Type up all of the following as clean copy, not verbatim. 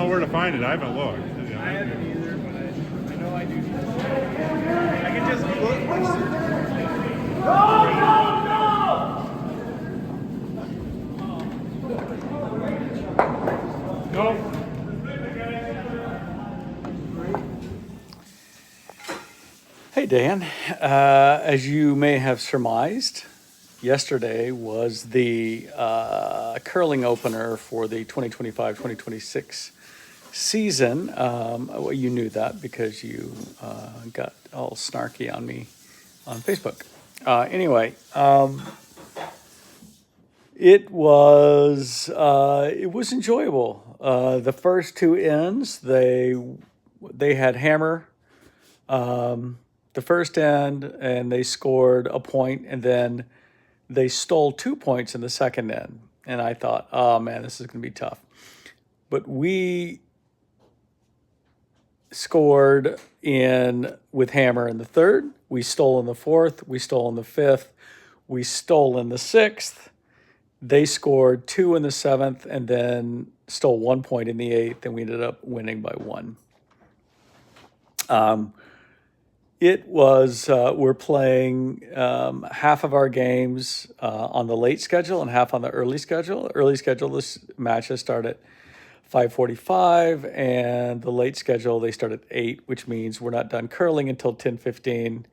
know where to find it. I haven't looked. I haven't either, but I know I do. I can just look. Nope. Hey, Dan. As you may have surmised, yesterday was the curling opener for the 2025-2026 season. Well, you knew that because you got all snarky on me on Facebook. Anyway, it was enjoyable. The first two ends, they had hammer the first end, and they scored a point, and then they stole 2 points in the second end. And I thought, oh man, this is going to be tough. But we scored with hammer in the third. We stole in the fourth. We stole in the fifth. We stole in the sixth. They scored 2 in the seventh, and then stole 1 point in the eighth, and we ended up winning by 1. It was, we're playing half of our games on the late schedule and half on the early schedule. Early schedule, this matches start at 5:45, and the late schedule, they start at 8, which means we're not done curling until 10:15.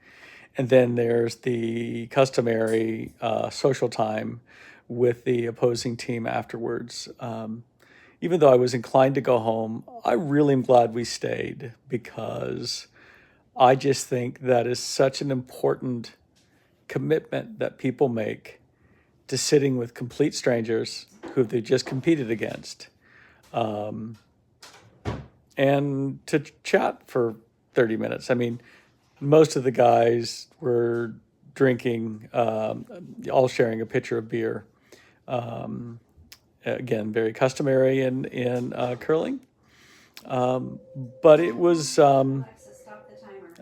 And then there's the customary social time with the opposing team afterwards. Even though I was inclined to go home, I really am glad we stayed, because I just think that is such an important commitment that people make to sitting with complete strangers who they just competed against, and to chat for 30 minutes. I mean, most of the guys were drinking, all sharing a pitcher of beer. Again, very customary in curling. But it was, I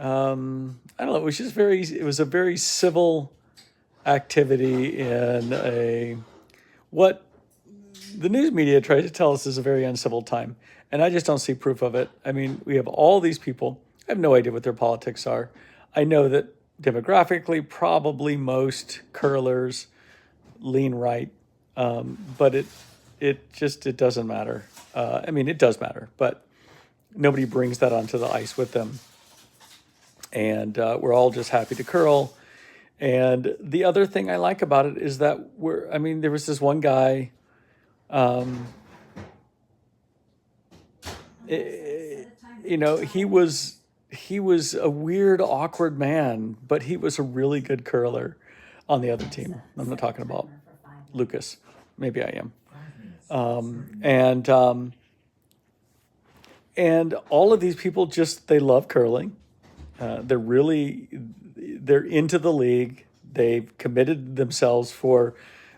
don't know, it was a very civil activity in what the news media tries to tell us is a very uncivil time. And I just don't see proof of it. I mean, we have all these people. I have no idea what their politics are. I know that demographically, probably most curlers lean right. But it doesn't matter. I mean, it does matter, but nobody brings that onto the ice with them. And we're all just happy to curl. And the other thing I like about it is that there was this one guy, he was a weird, awkward man, but he was a really good curler on the other team. I'm not talking about Lucas. Maybe I am. And all of these people they love curling. They're into the league. They've committed themselves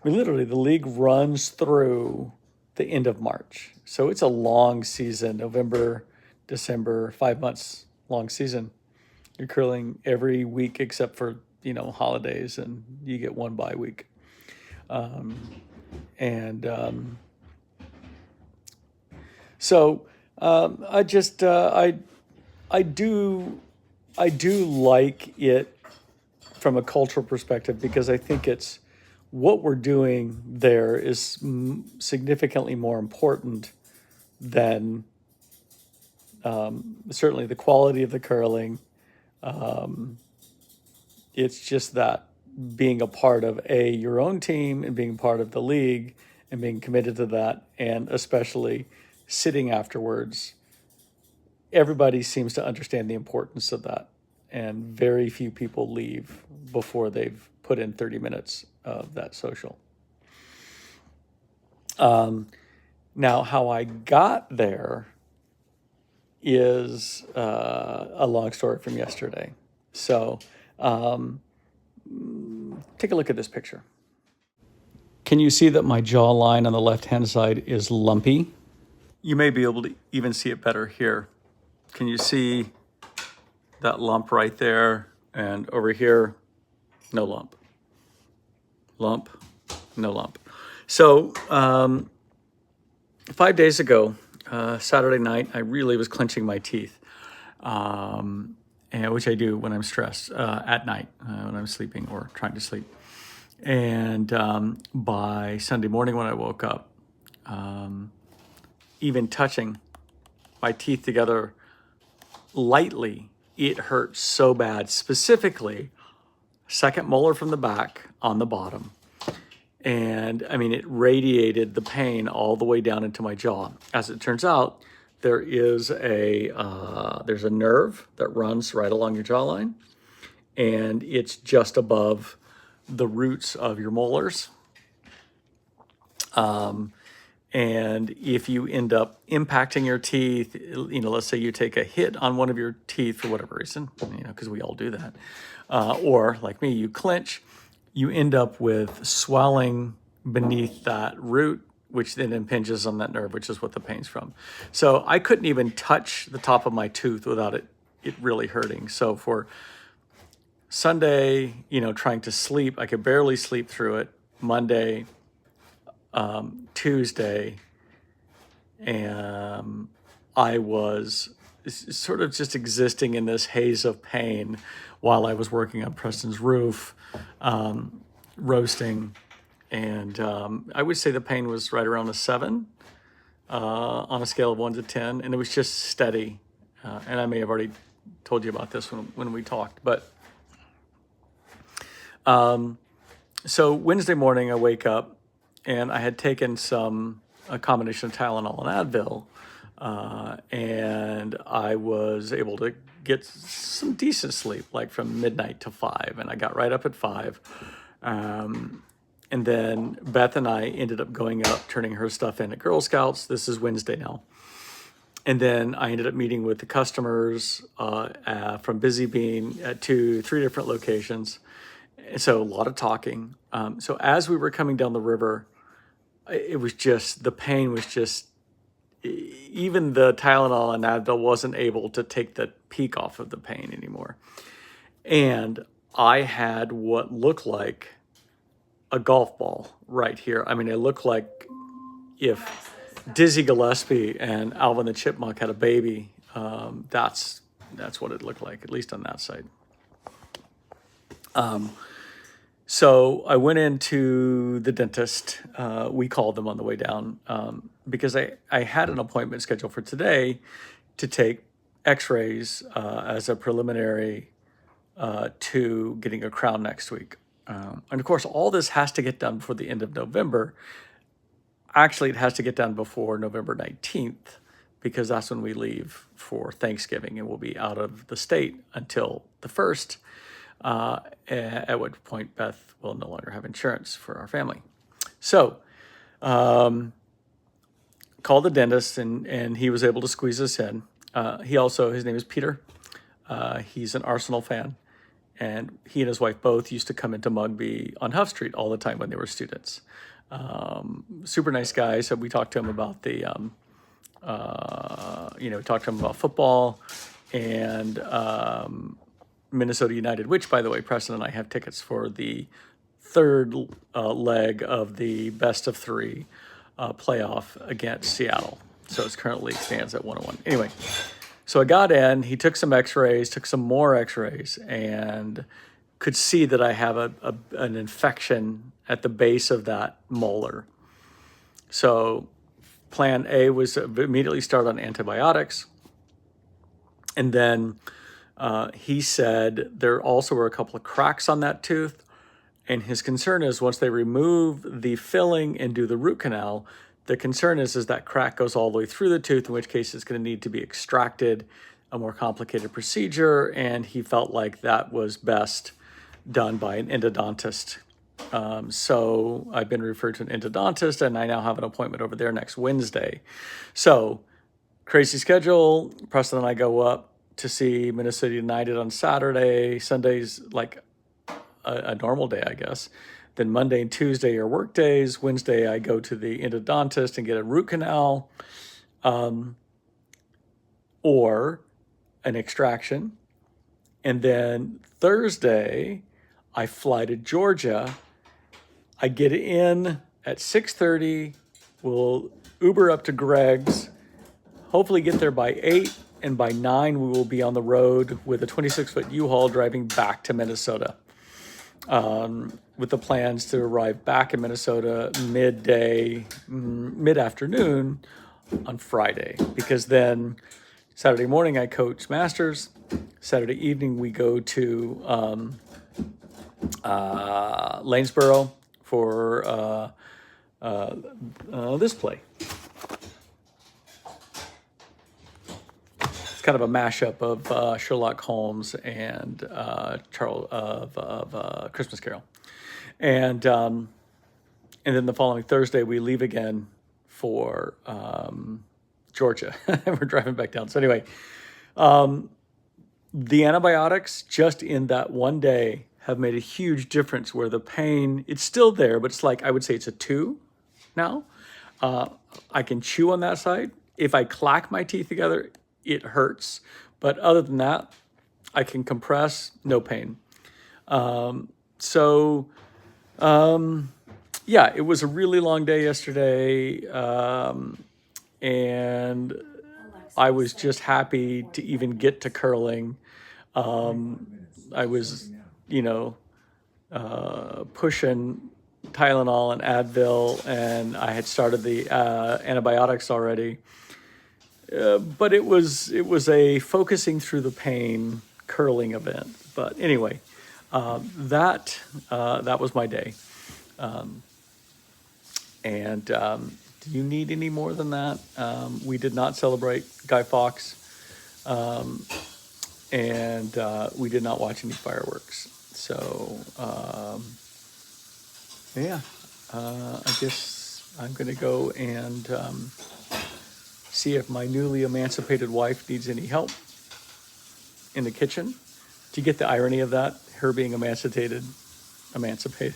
literally the league runs through the end of March. So it's a long season, November, December, 5 months long season. You're curling every week except for, holidays, and you get one bye week. So I do like it from a cultural perspective, because I think it's what we're doing there is significantly more important than certainly the quality of the curling. It's just that being a part of your own team and being part of the league and being committed to that, and especially sitting afterwards, everybody seems to understand the importance of that. And very few people leave before they've put in 30 minutes of that social. Now, how I got there is a long story from yesterday. So take a look at this picture. Can you see that my jawline on the left-hand side is lumpy? You may be able to even see it better here. Can you see that lump right there? And over here, no lump. Lump, no lump. So 5 days ago, Saturday night, I really was clenching my teeth, and which I do when I'm stressed at night when I'm sleeping or trying to sleep. And by Sunday morning when I woke up, even touching my teeth together lightly, it hurt so bad. Specifically, second molar from the back on the bottom. And I mean, it radiated the pain all the way down into my jaw. As it turns out, there's a nerve that runs right along your jawline, and it's just above the roots of your molars. And if you end up impacting your teeth, let's say you take a hit on one of your teeth for whatever reason, because we all do that, or like me, you clench, you end up with swelling beneath that root, which then impinges on that nerve, which is what the pain's from. So I couldn't even touch the top of my tooth without it really hurting. So for Sunday, trying to sleep, I could barely sleep through it. Monday, Tuesday, and I was sort of just existing in this haze of pain while I was working on Preston's roof, roasting, and I would say the pain was right around a 7 on a scale of 1 to 10, and it was just steady. And I may have already told you about this when we talked, but so Wednesday morning I wake up and I had taken a combination of Tylenol and Advil, and I was able to get some decent sleep, like from midnight to 5, and I got right up at 5. And then Beth and I ended up going up, turning her stuff in at Girl Scouts. This is Wednesday now. And then I ended up meeting with the customers from Busy Bean at 3 different locations. So a lot of talking. So as we were coming down the river, it was just, the pain was just, even the Tylenol and Advil wasn't able to take the peak off of the pain anymore. And I had what looked like a golf ball right here. I mean, it looked like if Dizzy Gillespie and Alvin the Chipmunk had a baby. That's what it looked like, at least on that side. So I went into the dentist. We called them on the way down because I had an appointment scheduled for today to take x-rays as a preliminary to getting a crown next week. And of course, all this has to get done before the end of November. Actually, it has to get done before November 19th because that's when we leave for Thanksgiving, and we'll be out of the state until the 1st, at which point Beth will no longer have insurance for our family. So called the dentist, and he was able to squeeze us in. His name is Peter. He's an Arsenal fan. And he and his wife both used to come into Mugby on Huff Street all the time when they were students. Super nice guy. So we talked to him about we talked to him about football and Minnesota United, which, by the way, Preston and I have tickets for the third leg of the best of 3 playoff against Seattle. So it currently stands at 1-1. Anyway. So I got in, he took some x-rays, took some more x-rays, and could see that I have an infection at the base of that molar. So plan A was to immediately start on antibiotics. And then he said there also were a couple of cracks on that tooth. And his concern is once they remove the filling and do the root canal, the concern is that crack goes all the way through the tooth, in which case it's going to need to be extracted, a more complicated procedure, and he felt like that was best done by an endodontist. So I've been referred to an endodontist, and I now have an appointment over there next Wednesday. So crazy schedule. Preston and I go up to see Minnesota United on Saturday. Sunday's like a normal day, I guess. Then Monday and Tuesday are work days. Wednesday, I go to the endodontist and get a root canal or an extraction. And then Thursday, I fly to Georgia. I get in at 6:30. We'll Uber up to Greg's, hopefully get there by 8, and by 9 we will be on the road with a 26-foot U-Haul driving back to Minnesota, with the plans to arrive back in Minnesota mid-afternoon on Friday, because then Saturday morning I coach Masters. Saturday evening we go to Lanesboro for this play. It's kind of a mashup of Sherlock Holmes and Charles of Christmas Carol, and then the following Thursday we leave again for Georgia. We're driving back down. So anyway, the antibiotics just in that one day have made a huge difference, where the pain, it's still there, but it's like, I would say it's a 2 now. I can chew on that side. If I clack my teeth together, it hurts. But other than that, I can compress, no pain. Yeah, it was a really long day yesterday. And I was just happy to even get to curling. I was, pushing Tylenol and Advil, and I had started the antibiotics already. But it was a focusing through the pain curling event. But anyway, that was my day. Do you need any more than that? We did not celebrate Guy Fawkes, and we did not watch any fireworks. So, yeah, I guess I'm going to go and see if my newly emancipated wife needs any help in the kitchen. Do you get the irony of that? Her being emancipated, emancipated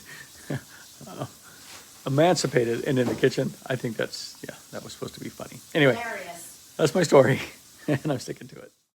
and in the kitchen. I think that was supposed to be funny. Anyway, Hilarious. that's my story, and I'm sticking to it.